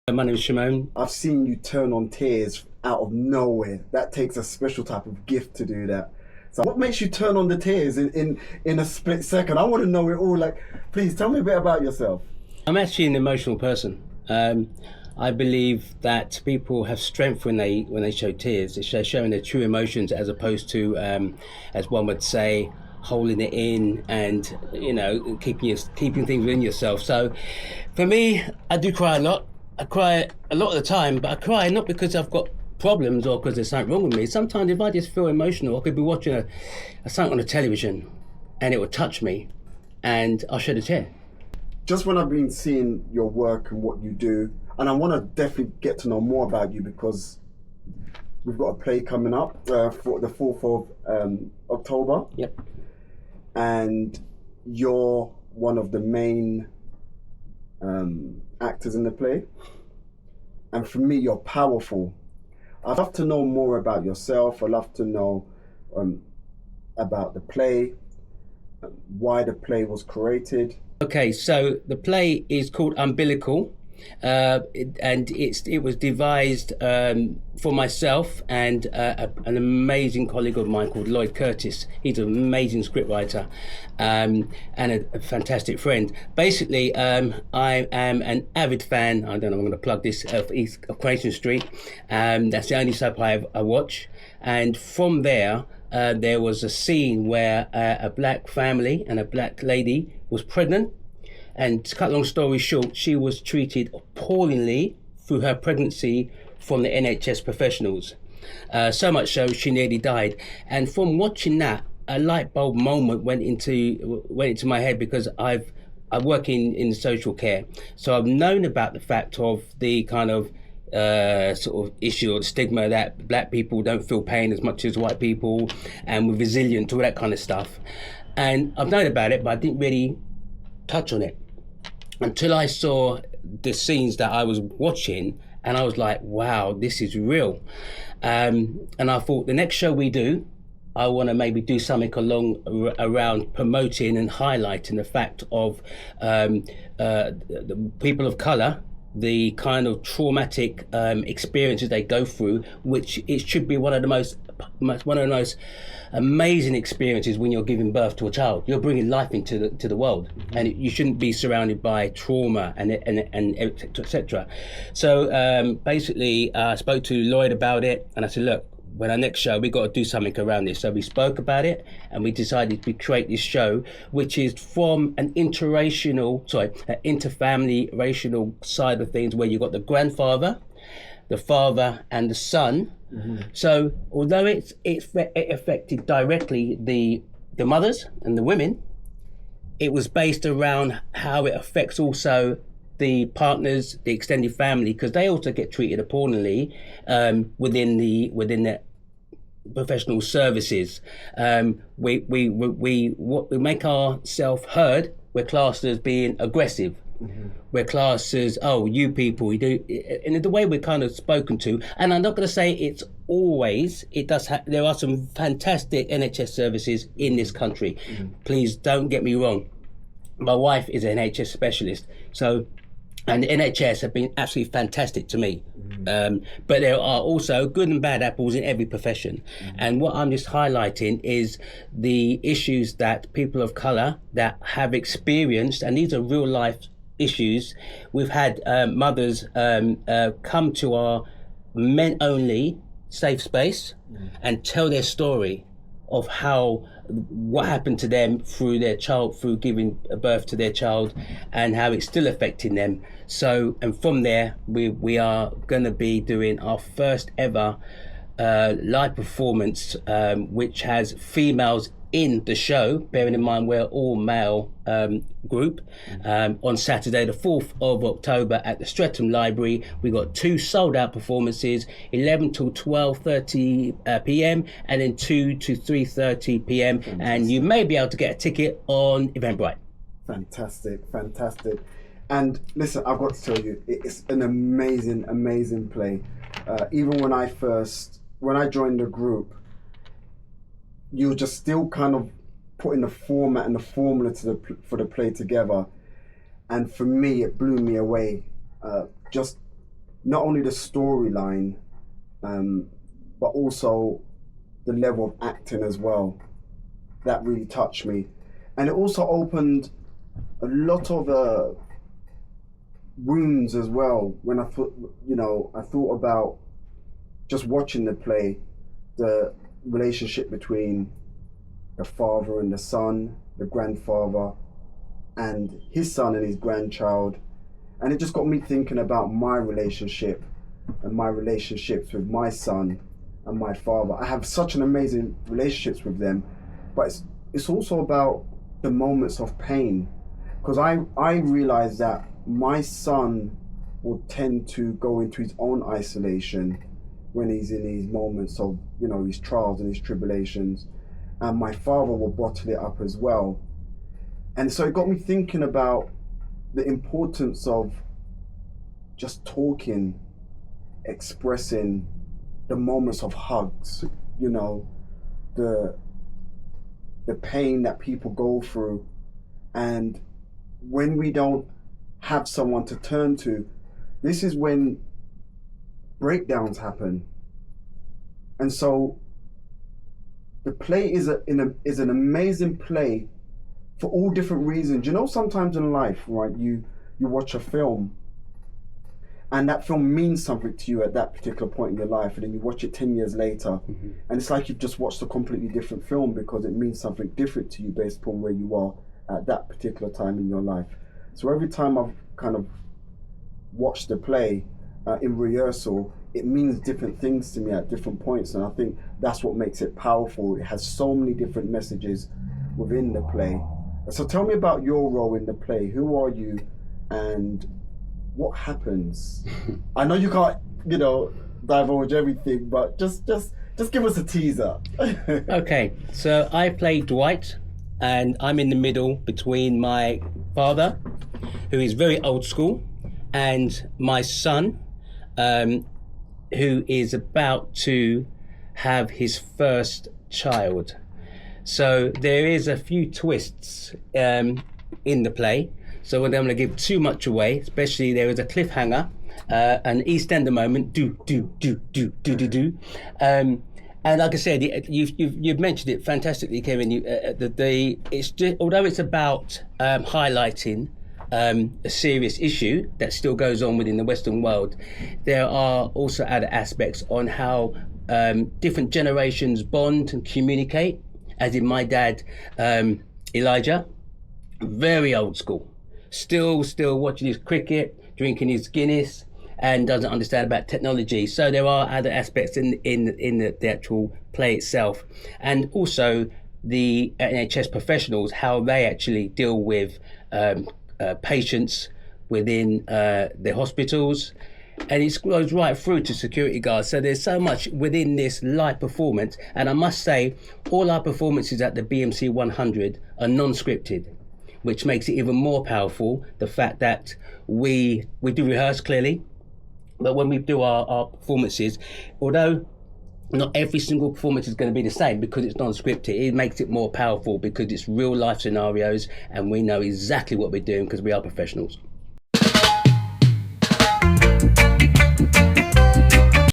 My name is Sharmone. I've seen you turn on tears out of nowhere. That takes a special type of gift to do that. So what makes you turn on the tears in a split second? I want to know it all. Like, please tell me a bit about yourself. I'm actually an emotional person. I believe that people have strength when they show tears. It's showing their true emotions, as opposed to, as one would say, holding it in and keeping things within yourself. So, for me, I do cry a lot. I cry a lot of the time, but I cry not because I've got problems or because there's something wrong with me. Sometimes if I just feel emotional, I could be watching something on the television and it will touch me and I'll shed a tear. Just when I've been seeing your work and what you do, and I want to definitely get to know more about you, because we've got a play coming up for the 4th of October. Yep. And you're one of the main actors in the play, and for me you're powerful. I'd love to know more about yourself. I'd love to know about the play, why the play was created. Okay, so the play is called Umbilical, and it was devised for myself and an amazing colleague of mine called Lloyd Curtis. He's an amazing scriptwriter and a fantastic friend. Basically, I am an avid fan. I don't know, I'm going to plug this, of Coronation Street. That's the only soap I watch. And from there was a scene where a black family and a black lady was pregnant. And to cut long story short, she was treated appallingly through her pregnancy from the NHS professionals. So much so, she nearly died. And from watching that, a light bulb moment went into my head, because I work in social care. So I've known about the fact of the kind of sort of issue or stigma that black people don't feel pain as much as white people, and we're resilient to all that kind of stuff. And I've known about it, but I didn't really touch on it until I saw the scenes that I was watching, and I was like, wow, this is real. And I thought, the next show we do, I want to maybe do something around promoting and highlighting the fact of the people of colour, the kind of traumatic experiences they go through, which it should be one of the most amazing experiences when you're giving birth to a child. You're bringing life into the world, and you shouldn't be surrounded by trauma and etc. So basically, I spoke to Lloyd about it, and I said, look, when our next show, we got to do something around this. So we spoke about it, and we decided to create this show, which is from an interfamily racial side of things, where you've got the grandfather, the father, and the son. Mm-hmm. So although it affected directly the mothers and the women, it was based around how it affects also the partners, the extended family, because they also get treated appallingly within the professional services. We make ourselves heard. We're classed as being aggressive. Mm-hmm. We're classed as, oh, you people, we do, and the way we're kind of spoken to. And I'm not going to say it's always. It does. There are some fantastic NHS services in this country. Mm-hmm. Please don't get me wrong. My wife is an NHS specialist, and the NHS have been absolutely fantastic to me. Mm. But there are also good and bad apples in every profession. Mm. And what I'm just highlighting is the issues that people of colour that have experienced, and these are real life issues. We've had mothers come to our men only safe space and tell their story of what happened to them through giving birth to their child, and how it's still affecting them. So, and from there, we are going to be doing our first ever live performance, which has females in the show, bearing in mind we're all male group, on Saturday the 4th of October at the Streatham Library. We got 2 sold out performances, 11 till 12:30 p.m. and then 2 to 3:30 p.m. And you may be able to get a ticket on Eventbrite. Fantastic. And listen, I've got to tell you, it's an amazing play. Even when I joined the group, you were just still kind of putting the format and the formula for the play together, and for me, it blew me away. Just not only the storyline, but also the level of acting as well. That really touched me. And it also opened a lot of wounds as well. When I thought about just watching the play, the relationship between the father and the son, the grandfather, and his son and his grandchild. And it just got me thinking about my relationship and my relationships with my son and my father. I have such an amazing relationships with them, but it's also about the moments of pain, because I realize that my son will tend to go into his own isolation when he's in these moments of, his trials and his tribulations, and my father will bottle it up as well. And so it got me thinking about the importance of just talking, expressing the moments of hugs, the pain that people go through. And when we don't have someone to turn to, this is when breakdowns happen. And so the play is an amazing play for all different reasons. Sometimes in life, right, you watch a film and that film means something to you at that particular point in your life, and then you watch it 10 years later, and it's like you've just watched a completely different film because it means something different to you based upon where you are at that particular time in your life. So every time I've kind of watched the play in rehearsal, it means different things to me at different points, and I think that's what makes it powerful. It has so many different messages within the play. So tell me about your role in the play. Who are you and what happens? I know you can't, divulge everything, but just give us a teaser. Okay, so I play Dwight, and I'm in the middle between my father, who is very old school, and my son, who is about to have his first child. So there is a few twists in the play. So I don't want to give too much away, especially there is a cliffhanger, an EastEnder moment, do. And like I said, you've mentioned it fantastically, Kevin. It's just, although it's about highlighting a serious issue that still goes on within the Western world, there are also other aspects on how different generations bond and communicate. As in my dad, Elijah, very old school. Still watching his cricket, drinking his Guinness, and doesn't understand about technology. So there are other aspects in the actual play itself, and also the NHS professionals, how they actually deal with patients within the hospitals, and it goes right through to security guards. So there's so much within this live performance, and I must say, all our performances at the BMC 100 are non-scripted, which makes it even more powerful, the fact that we do rehearse clearly, but when we do our performances, although not every single performance is going to be the same because it's non-scripted, it makes it more powerful because it's real life scenarios and we know exactly what we're doing because we are professionals.